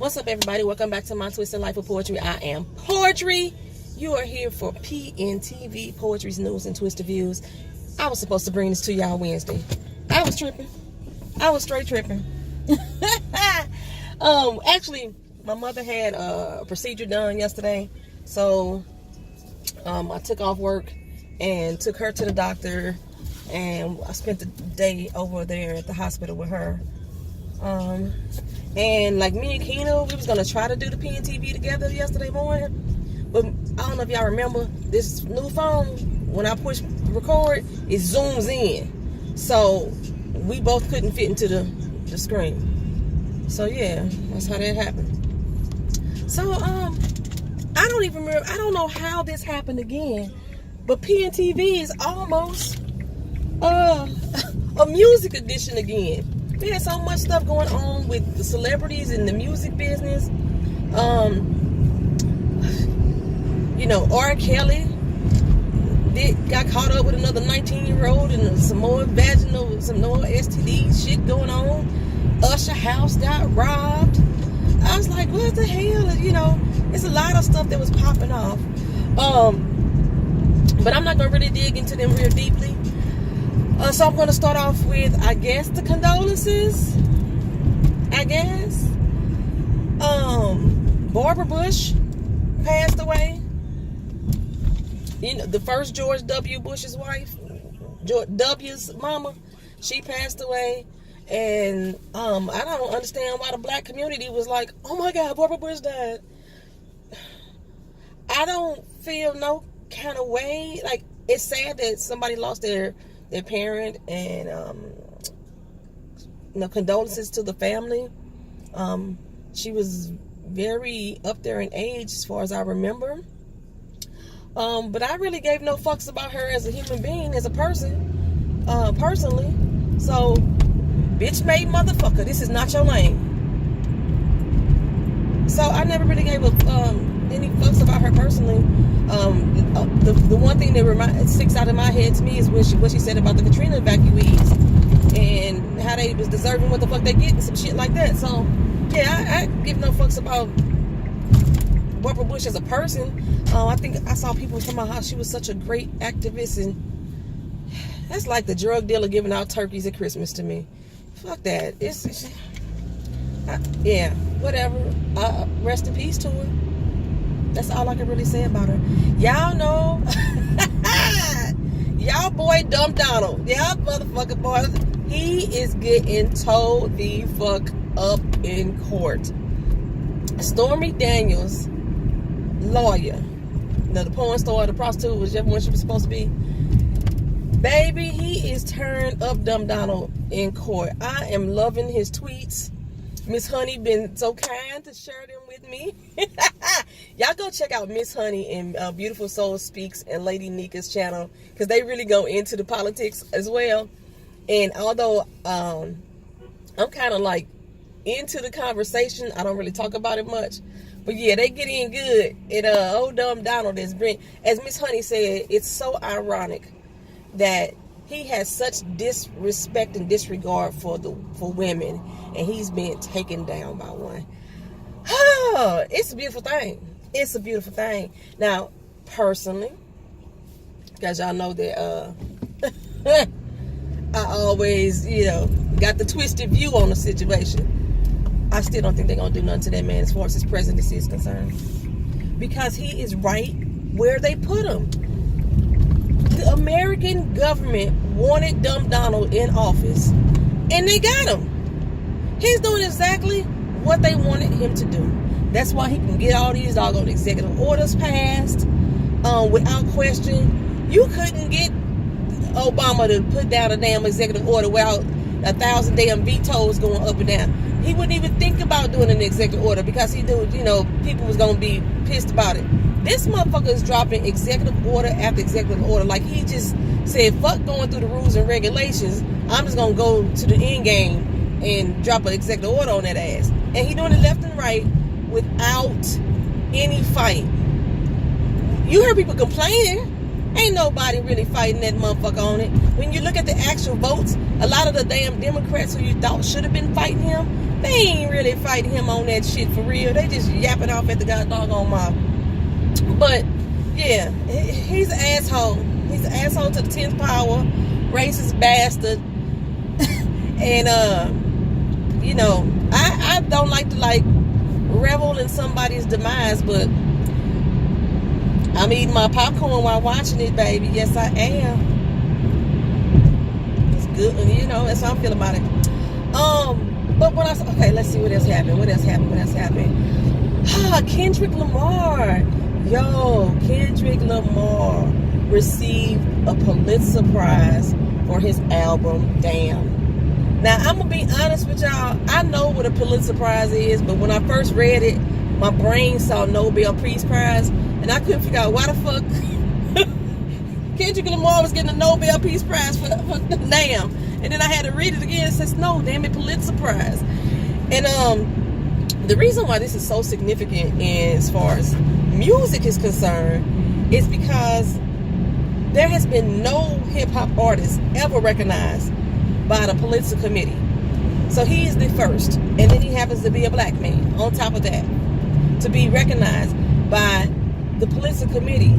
What's up, everybody? Welcome back to my Twisted Life of Poetry. I am Poetry. You are here for PNTV, Poetry's News and Twisted Views. I was supposed to bring this to y'all Wednesday. I was tripping. I was straight tripping. Actually, my mother had a procedure done yesterday, so I took off work and took her to the doctor, and I spent the day over there at the hospital with her. And like me and Keno, we was gonna try to do the PNTV together yesterday morning, but I don't know if y'all remember this new phone. When I push record, it zooms in, so we both couldn't fit into the screen. So yeah, that's how that happened. So I don't even remember. I don't know how this happened again, but PNTV is almost a music edition again. There's so much stuff going on with the celebrities in the music business. R. Kelly got caught up with another 19-year-old and some more STD shit going on. Usher house got robbed. I was like, what the hell? It's a lot of stuff that was popping off. But I'm not going to really dig into them real deeply. So I'm going to start off with, I guess, the condolences. I guess. Barbara Bush passed away. The first George W. Bush's wife, George W's mama, she passed away. And I don't understand why the black community was like, oh my God, Barbara Bush died. I don't feel no kind of way. Like, it's sad that somebody lost their parent, and condolences to the family. She was very up there in age as far as I remember. But I really gave no fucks about her as a human being, as a person, personally. So, bitch made motherfucker, this is not your lane. So I never really gave any fucks about her personally. The one thing that sticks out in my head to me is what she said about the Katrina evacuees and how they was deserving what the fuck they get and some shit like that. So yeah, I give no fucks about Barbara Bush as a person. I think I saw people talking about how she was such a great activist, and that's like the drug dealer giving out turkeys at Christmas to me. Fuck that. Yeah, whatever. Rest in peace to her. That's all I can really say about her. Y'all know, y'all boy Dumb Donald, y'all motherfucking boy, he is getting towed the fuck up in court. Stormy Daniels' lawyer, the porn star, the prostitute, whichever one she was supposed to be, baby, he is turned up Dumb Donald in court. I am loving his tweets. Miss Honey been so kind to share them with me. Y'all go check out Miss Honey and Beautiful Soul Speaks and Lady Nika's channel, because they really go into the politics as well. And although I'm kind of like into the conversation, I don't really talk about it much. But yeah, they get in good. And old Dumb Donald is as Miss Honey said, it's so ironic that he has such disrespect and disregard for women, and he's being taken down by one. Oh, it's a beautiful thing. It's a beautiful thing. Now, personally, because y'all know that I always, got the twisted view on the situation. I still don't think they're going to do nothing to that man as far as his presidency is concerned, because he is right where they put him. The American government wanted Dumb Donald in office, and they got him. He's doing exactly what they wanted him to do. That's why he can get all these doggone executive orders passed without question. You couldn't get Obama to put down a damn executive order without 1,000 damn vetoes going up and down. He wouldn't even think about doing an executive order because he knew, people was going to be pissed about it. This motherfucker is dropping executive order after executive order. Like, he just said, fuck going through the rules and regulations. I'm just going to go to the end game and drop an executive order on that ass. And he doing it left and right without any fight. You heard people complaining. Ain't nobody really fighting that motherfucker on it. When you look at the actual votes, a lot of the damn Democrats who you thought should have been fighting him They ain't really fighting him on that shit for real. They just yapping off at the goddamn mouth. But yeah, he's an asshole. He's an asshole to the 10th power, racist bastard. And you know, I don't like to revel in somebody's demise, but I'm eating my popcorn while watching it, baby. Yes, I am. It's good, you know. That's how I'm feeling about it. But when okay, let's see what else happened. What else happened? Kendrick Lamar. Yo, Kendrick Lamar received a Pulitzer Prize for his album, Damn. Now, I'm going to be honest with y'all. I know what a Pulitzer Prize is, but when I first read it, my brain saw Nobel Peace Prize, and I couldn't figure out why the fuck Kendrick Lamar was getting a Nobel Peace Prize for Damn. And then I had to read it again. It says, no, damn it, Pulitzer Prize. And the reason why this is so significant as far as music is concerned is because there has been no hip-hop artist ever recognized by the Pulitzer Committee. So he is the first. And then he happens to be a black man on top of that, to be recognized by the Pulitzer Committee.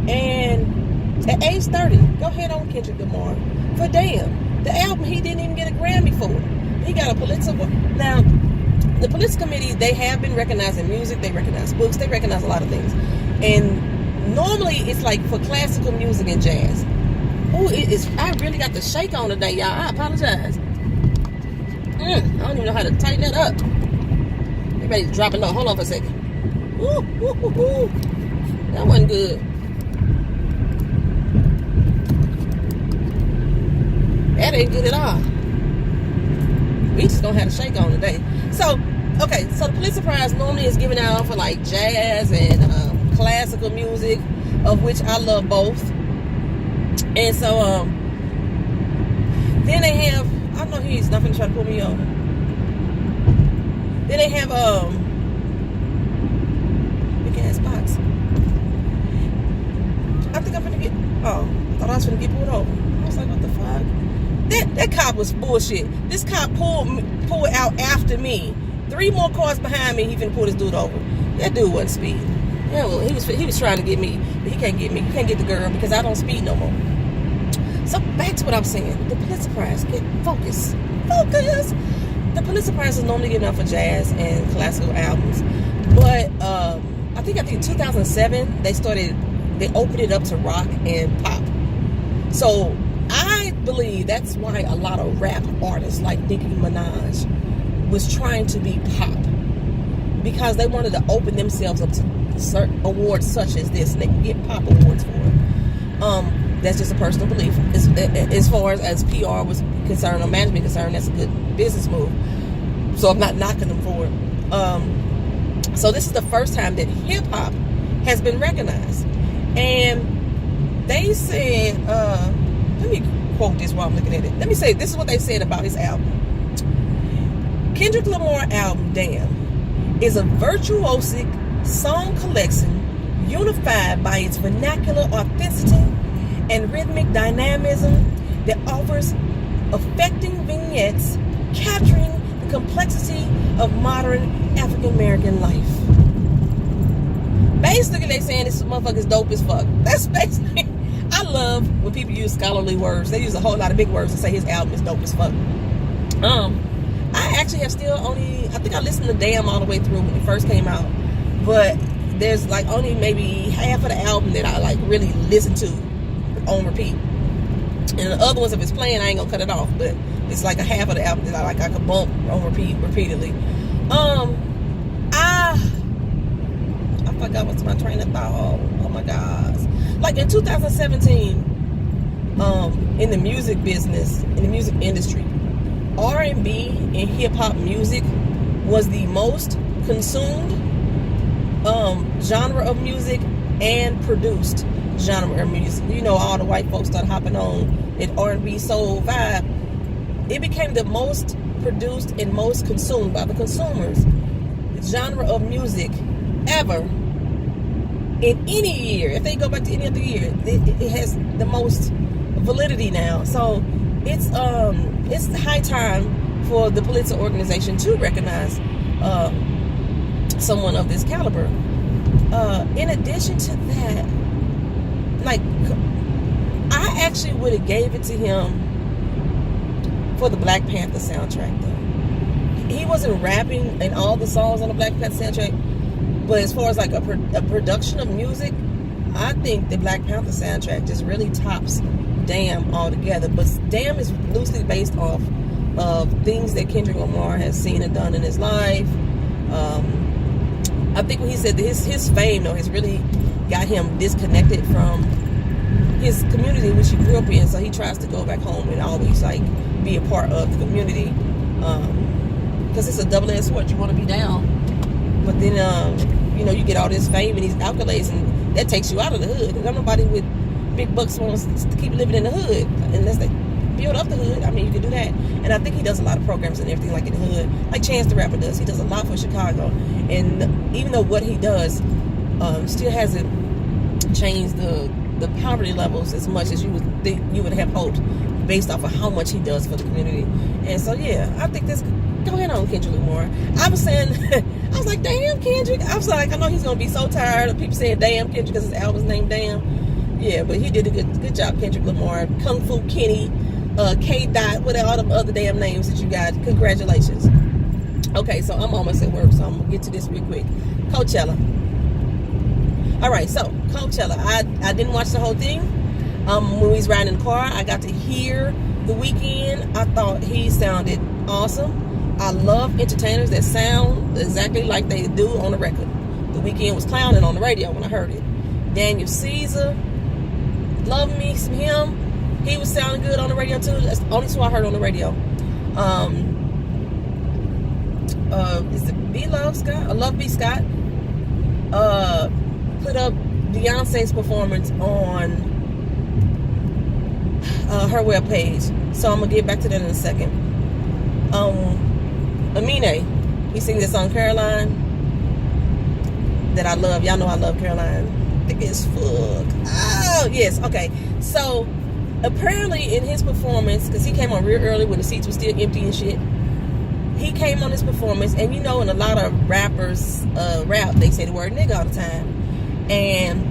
And at age 30, go ahead on Kendrick Lamar for Damn. The album he didn't even get a Grammy for. He got a Pulitzer. Now, the Pulitzer Committee, they have been recognizing music, they recognize books, they recognize a lot of things. And normally it's like for classical music and jazz. Oh, I really got the shake on today, y'all. I apologize. I don't even know how to tighten that up. Everybody's dropping low. Hold on for a second. Ooh. That wasn't good. That ain't good at all. We just gonna have a shake on today. So, okay, so the Pulitzer Prize normally is given out for like jazz and classical music, of which I love both. And so, then they have, I know he's not gonna try to pull me on. Then they have big ass box. I think I'm gonna get. Oh, I thought I was gonna get pulled over. I was like, what the fuck? That cop was bullshit. This cop pulled out after me. 3 more cars behind me. He finna pull this dude over. That dude wasn't speeding. Yeah, well, he was trying to get me, but he can't get me. He can't get the girl because I don't speed no more. So back to what I'm saying. The Pulitzer Prize. Get focus. Focus. The Pulitzer Prize is normally given out for jazz and classical albums, but I think in 2007 they opened it up to rock and pop. So I believe that's why a lot of rap artists like Nicki Minaj was trying to be pop, because they wanted to open themselves up to certain awards such as this, and they can get pop awards for it. That's just a personal belief. As far as PR was concerned or management concerned, that's a good business move. So I'm not knocking them for it. So this is the first time that hip hop has been recognized, and they said, let me quote this while I'm looking at it. Let me say, this is what they said about his album. Kendrick Lamar album, Damn, is a virtuosic song collection unified by its vernacular authenticity and rhythmic dynamism that offers affecting vignettes capturing the complexity of modern African American life. Basically, they saying this motherfucker's dope as fuck. That's basically. I love when people use scholarly words. They use a whole lot of big words to say his album is dope as fuck. I actually have still I think I listened to Damn all the way through when it first came out, but there's like only maybe half of the album that I like really listen to on repeat, and the other ones, if it's playing, I ain't gonna cut it off, but it's like a half of the album that I could bump on repeatedly. I forgot what's my train of thought. Oh my gosh. Like in 2017, in the music business, in the music industry, R&B and hip-hop music was the most consumed genre of music and produced genre of music. You know, all the white folks started hopping on that R&B soul vibe. It became the most produced and most consumed by the consumers genre of music ever in any year. If they go back to any other year, it has the most validity now. So it's high time for the Pulitzer organization to recognize someone of this caliber. In addition to that, like, I actually would have gave it to him for the Black Panther soundtrack, though. He wasn't rapping in all the songs on the Black Panther soundtrack, but as far as like a production of music, I think the Black Panther soundtrack just really tops Damn altogether. But Damn is loosely based off of things that Kendrick Lamar has seen and done in his life. I think when he said that his fame, though, has really got him disconnected from his community, which he grew up in. So he tries to go back home and always like be a part of the community, because it's a double-edged sword. You want to be down, but then you get all this fame and these accolades, and that takes you out of the hood. And nobody with big bucks wants to keep living in the hood unless they build up the hood. I mean, you can do that. And I think he does a lot of programs and everything like in the hood, like Chance the Rapper does. He does a lot for Chicago, and even though what he does still hasn't changed the poverty levels as much as you would have hoped, based off of how much he does for the community. And so yeah, I think this. Go ahead on Kendrick Lamar. I was saying, I was like, damn Kendrick. I was like, I know he's gonna be so tired of people saying damn Kendrick because his album's named Damn. Yeah, but he did a good job, Kendrick Lamar. Kung Fu Kenny, K Dot, what all them other damn names that you got. Congratulations. Okay, so I'm almost at work, so I'm gonna get to this real quick. Coachella. All right, so Coachella. I didn't watch the whole thing. When we was riding in the car, I got to hear The Weeknd. I thought he sounded awesome. I love entertainers that sound exactly like they do on the record. The Weeknd was clowning on the radio when I heard it. Daniel Caesar, love me some him. He was sounding good on the radio too. That's the only two I heard on the radio. Is it B Love Scott? I love B Scott. Put up Beyonce's performance on her webpage. So I'm gonna get back to that in a second. Amine, he sings this song Caroline that I love. Y'all know I love Caroline. Thick as fuck. Oh yes, okay. So apparently in his performance, because he came on real early when the seats were still empty and shit, he came on his performance, and in a lot of rappers rap, they say the word nigga all the time, and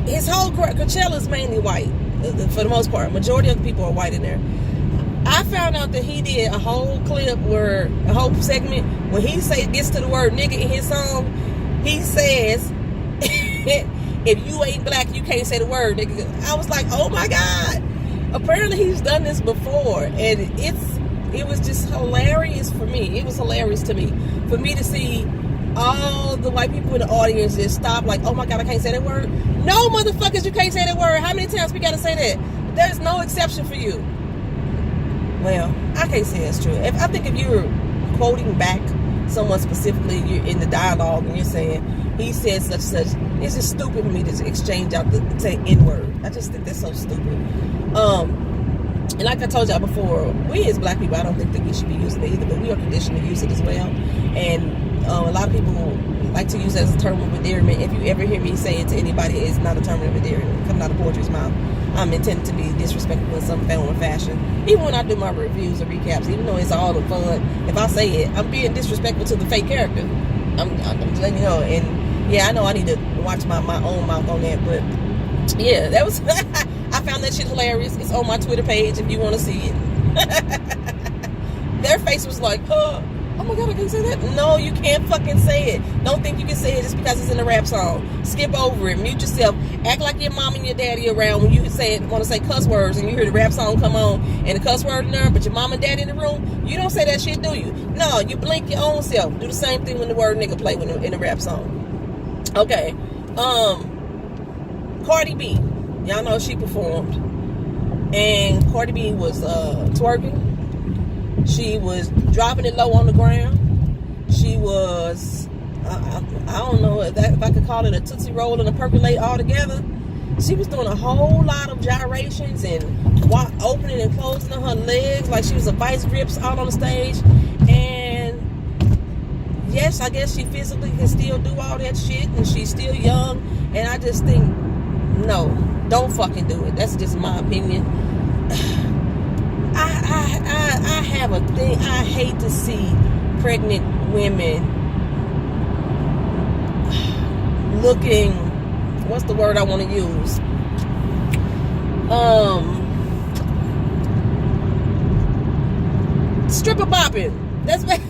his whole Coachella is mainly white for the most part. Majority of the people are white in there. I found out that he did a whole clip a whole segment when he gets to the word nigga in his song. He says, if you ain't black, you can't say the word nigga. I was like, oh my God. Apparently he's done this before, and it was just hilarious for me. It was hilarious to me for me to see all the white people in the audience just stop like, oh my God, I can't say that word. No, motherfuckers, you can't say that word. How many times we gotta say that? There's no exception for you. Well, I can't say it's true. I think if you're quoting back someone specifically, you're in the dialogue and you're saying, he said such, it's just stupid for me to exchange out the say N-word. I just think that's so stupid. And like I told y'all before, we as black people, I don't think that we should be using it either, but we are conditioned to use it as well. And a lot of people like to use it as a term of endearment. If you ever hear me say it to anybody, it's not a term of endearment coming out of poetry's mouth. I'm intended to be disrespectful in some form or fashion. Even when I do my reviews or recaps, even though it's all the fun, if I say it, I'm being disrespectful to the fake character. I'm just letting you know. And yeah, I know I need to watch my own mouth on that, but yeah, that was I found that shit hilarious. It's on my Twitter page if you want to see it. Their face was like, oh my God, I can't say that. No, you can't fucking say it. Don't think you can say it just because it's in a rap song. Skip over it. Mute yourself. Act like your mom and your daddy around when you want to say cuss words and you hear the rap song come on and the cuss word in there, but your mom and daddy in the room, you don't say that shit, do you? No, you blink your own self. Do the same thing when the word nigga play in a rap song. Okay. Cardi B. Y'all know she performed. And Cardi B was twerking. She was dropping it low on the ground. She was, I don't know if I could call it a Tootsie Roll and a percolate all together. She was doing a whole lot of gyrations and opening and closing of her legs like she was a vice grips out on the stage. And yes, I guess she physically can still do all that shit, and she's still young. And I just think, no, don't fucking do it. That's just my opinion. I I have a thing. I hate to see pregnant women looking, what's the word I want to use? Stripper bopping. That's what,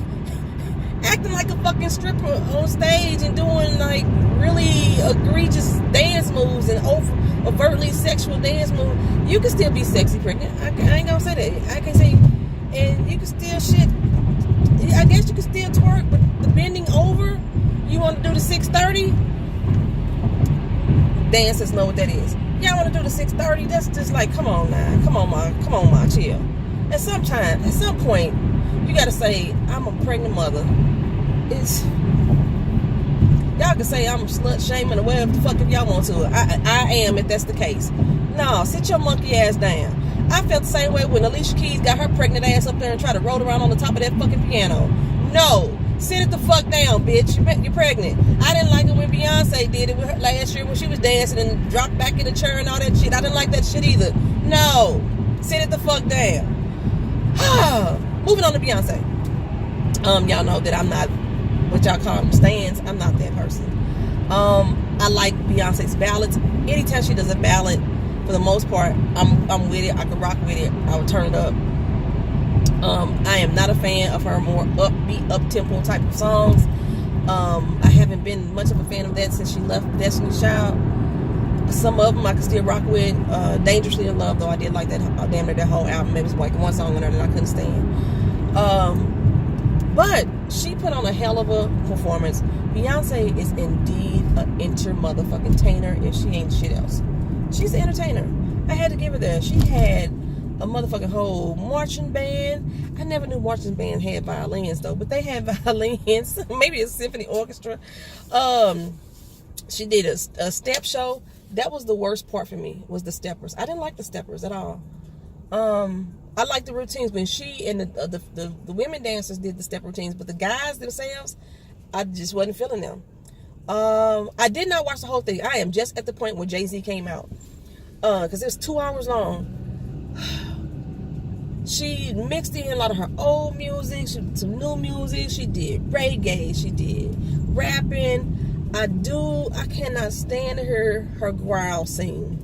acting like a fucking stripper on stage and doing like really egregious dance moves and overtly sexual dance moves. You can still be sexy pregnant. I ain't gonna say that. I can say, and you can still shit. I guess you can still twerk, but the bending over, you want to do the 630? Dancers know what that is. Y'all want to do the 630? That's just like, come on now, come on ma, chill. At some point, you gotta say, I'm a pregnant mother. Y'all can say I'm slut shaming or whatever the fuck if y'all want to. I am if that's the case. No, sit your monkey ass down. I felt the same way when Alicia Keys got her pregnant ass up there and tried to roll around on the top of that fucking piano. No, sit it the fuck down, bitch. You're pregnant. I didn't like it when Beyonce did it with her last year when she was dancing and dropped back in the chair and all that shit. I didn't like that shit either. No, sit it the fuck down. Moving on to Beyonce. Y'all know that I'm not what y'all call them stands. I'm not that person. I like Beyonce's ballads. Anytime she does a ballad, for the most part, I'm with it. I can rock with it. I would turn it up. I am not a fan of her more upbeat, up-tempo type of songs. I haven't been much of a fan of that since she left Destiny's Child. Some of them I can still rock with. Dangerously in Love, though, I did like that. Damn near that whole album. Maybe it's like one song in there that I couldn't stand. But she put on a hell of a performance. Beyonce is indeed an motherfucking-tainer if she ain't shit else. She's an entertainer. I had to give her that. She had a motherfucking whole marching band. I never knew marching band had violins though, but they had violins. Maybe a symphony orchestra. She did a step show. That was the worst part for me, was the steppers. I didn't like the steppers at all. I liked the routines when she and the women dancers did the step routines, but the guys themselves, I just wasn't feeling them. I did not watch the whole thing. I am just at the point where Jay-Z came out, because it was 2 hours long. She mixed in a lot of her old music, some new music. She did reggae, she did rapping. I cannot stand her growl sing.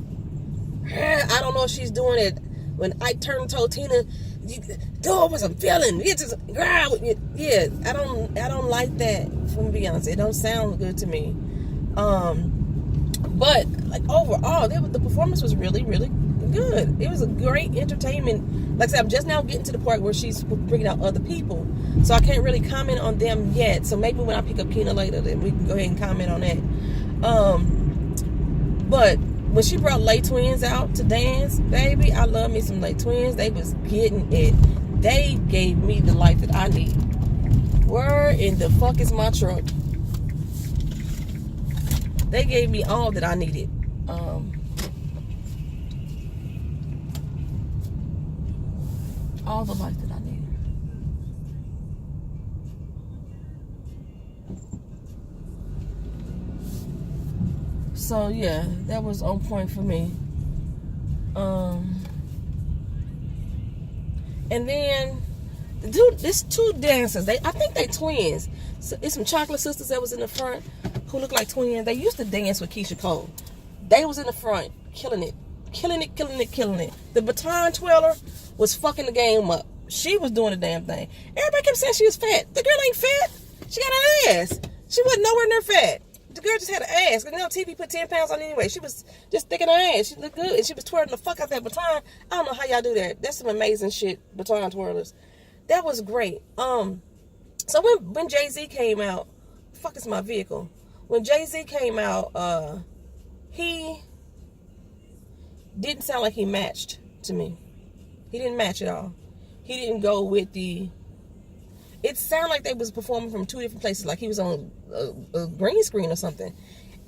I don't know if she's doing it when Ike Turner told Tina, do what I'm feeling. It's just growl. Yeah, I don't like that from Beyonce. It don't sound good to me. But like overall, the performance was really, really good. It was a great entertainment. Like I said, I'm just now getting to the part where she's bringing out other people, so I can't really comment on them yet. So maybe when I pick up Kina later, then we can go ahead and comment on that. But when she brought Lay Twins out to dance, baby, I love me some Lay Twins. They was getting it. They gave me the life that I need. Where in the fuck is my truck? They gave me all that I needed. All the life that I needed. So yeah, that was on point for me. And then there's two dancers. I think they twins. So it's some chocolate sisters that was in the front who look like twins. They used to dance with Keisha Cole. They was in the front, killing it. The baton twirler was fucking the game up. She was doing the damn thing. Everybody kept saying she was fat. The girl ain't fat. She got an ass. She wasn't nowhere near fat. The girl just had an ass. Because TV put 10 pounds on anyway. She was just thick in her ass. She looked good. And she was twirling the fuck out that baton. I don't know how y'all do that. That's some amazing shit, baton twirlers. That was great. So when Jay-Z came out, fuck is my vehicle. When Jay-Z came out, he didn't sound like he matched to me. He didn't match at all. He didn't go with the... It sounded like they was performing from two different places, like he was on a green screen or something.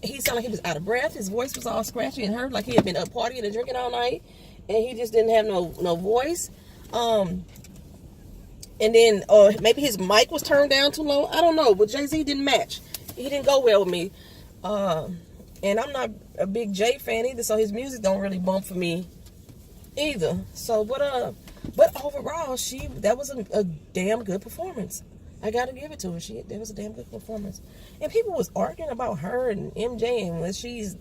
He sounded like he was out of breath. His voice was all scratchy and hurt, like he had been up partying and drinking all night, and he just didn't have no voice. And then, or maybe his mic was turned down too low. I don't know, but Jay-Z didn't match. He didn't go well with me. And I'm not a big Jay fan either, so his music don't really bump for me either. So, but But overall, that was a damn good performance. I gotta give it to her. That was a damn good performance. And people was arguing about her and MJ and whether she's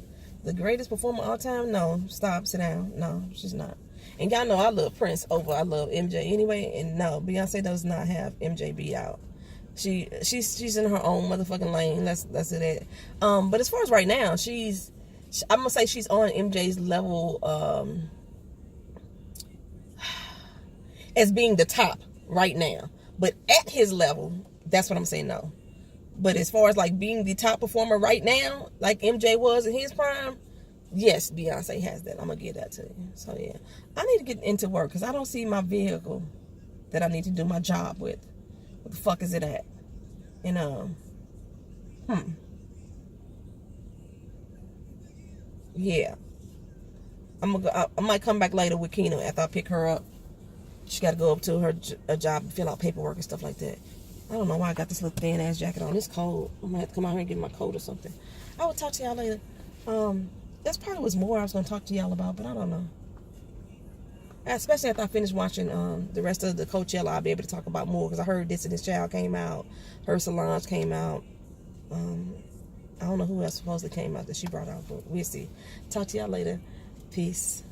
the greatest performer of all time. No, stop, sit down. No, she's not. And y'all know I love Prince over I love MJ anyway. And no, Beyonce does not have MJ be out. She's in her own motherfucking lane. That's it. But as far as right now, I'm gonna say she's on MJ's level as being the top right now. But at his level, that's what I'm saying, no. But as far as like being the top performer right now, like MJ was in his prime, yes, Beyonce has that. I'm gonna give that to you. So yeah, I need to get into work because I don't see my vehicle that I need to do my job with. What the fuck is it at? And yeah, I might come back later with Kina after I pick her up. She got to go up to her job and fill out paperwork and stuff like that. I don't know why I got this little thin ass jacket on. It's cold. I'm gonna have to come out here and get my coat or something. I will talk to y'all later. That's probably was more I was gonna talk to y'all about, but I don't know. Especially after I finish watching the rest of the Coachella, I'll be able to talk about more because I heard This Child came out, heard Solange came out. I don't know who else supposedly came out that she brought out, but we'll see. Talk to y'all later. Peace.